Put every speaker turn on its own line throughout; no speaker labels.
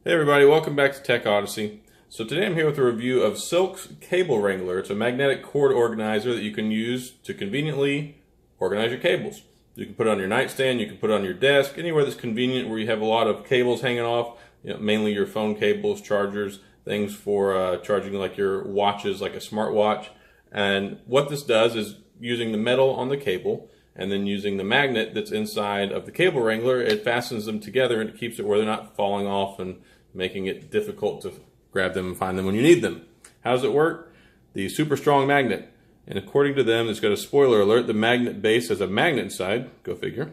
Hey everybody, welcome back to Tech Odyssey. So today I'm here with a review of Silk's Cable Wrangler. It's a magnetic cord organizer that you can use to conveniently organize your cables. You can put it on your nightstand, you can put it on your desk, anywhere that's convenient where you have a lot of cables hanging off, mainly your phone cables, chargers, things for charging like your watches, like a smartwatch. And what this does is using the metal on the cable and then using the magnet that's inside of the Cable Wrangler, it fastens them together and it keeps it where they're not falling off and making it difficult to grab them and find them when you need them. How does it work? The super strong magnet. And according to them, it's got a spoiler alert. The magnet base has a magnet inside. Go figure.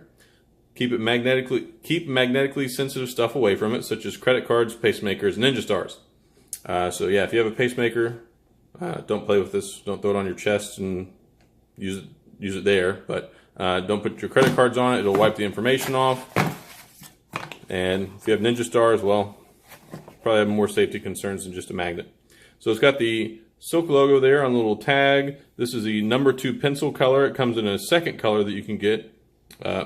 Keep magnetically sensitive stuff away from it, such as credit cards, pacemakers, and Ninja Stars. So yeah, if you have a pacemaker, don't play with this. Don't throw it on your chest and use it there. But don't put your credit cards on it. It'll wipe the information off. And if you have Ninja Stars, well, probably have more safety concerns than just a magnet. So it's got the Silk logo there on the little tag. This is the number 2 pencil color. It comes in a second color that you can get,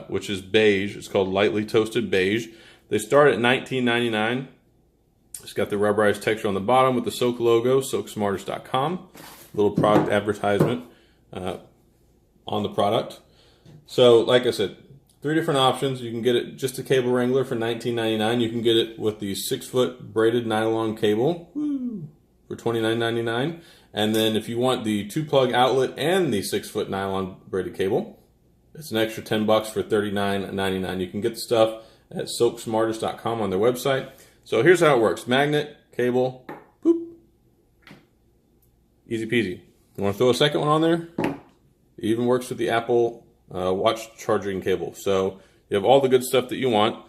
which is beige. It's called lightly toasted beige. They start at $19.99. It's got the rubberized texture on the bottom with the Silk logo, silksmartish.com. Little product advertisement on the product. So like I said, 3 different options. You can get it just a Cable Wrangler for $19.99. You can get it with the 6-foot braided nylon cable for $29.99. And then if you want the 2-plug outlet and the 6-foot nylon braided cable, it's an extra $10 for $39.99. You can get the stuff at silksmartish.com on their website. So here's how it works. Magnet, cable, boop. Easy peasy. You want to throw a second one on there? It even works with the Apple watch charging cable. So you have all the good stuff that you want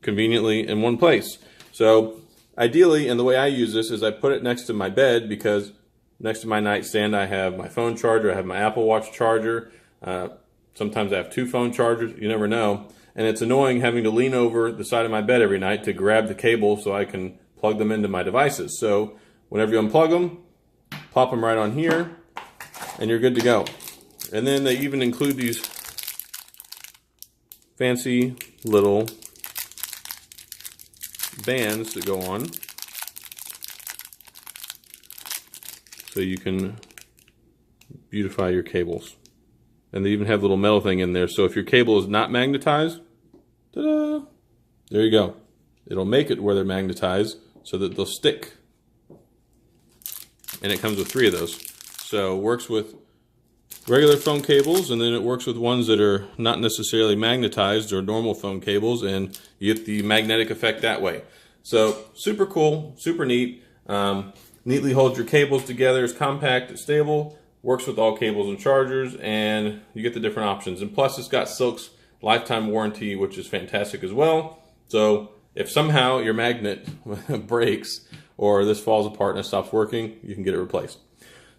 conveniently in one place. So ideally, and the way I use this is I put it next to my bed, because next to my nightstand I have my phone charger, I have my Apple Watch charger, sometimes I have 2 phone chargers, you never know. And it's annoying having to lean over the side of my bed every night to grab the cable so I can plug them into my devices. So whenever you unplug them, pop them right on here and you're good to go. And then they even include these fancy little bands that go on so you can beautify your cables. And they even have a little metal thing in there, so if your cable is not magnetized, ta-da, there you go. It'll make it where they're magnetized so that they'll stick. And it comes with 3 of those. So it works with regular phone cables, and then it works with ones that are not necessarily magnetized or normal phone cables, and you get the magnetic effect that way. So super cool, super neat. Neatly holds your cables together. It's compact, it's stable, works with all cables and chargers, and you get the different options. And plus it's got Silk's lifetime warranty, which is fantastic as well. So if somehow your magnet breaks or this falls apart and it stops working, you can get it replaced.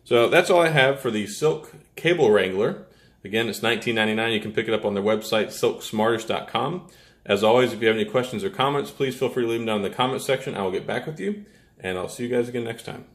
So that's all I have for the Silk Cable Wrangler. Again, it's $19.99. You can pick it up on their website, silksmartish.com. As always, if you have any questions or comments, please feel free to leave them down in the comment section. I will get back with you, and I'll see you guys again next time.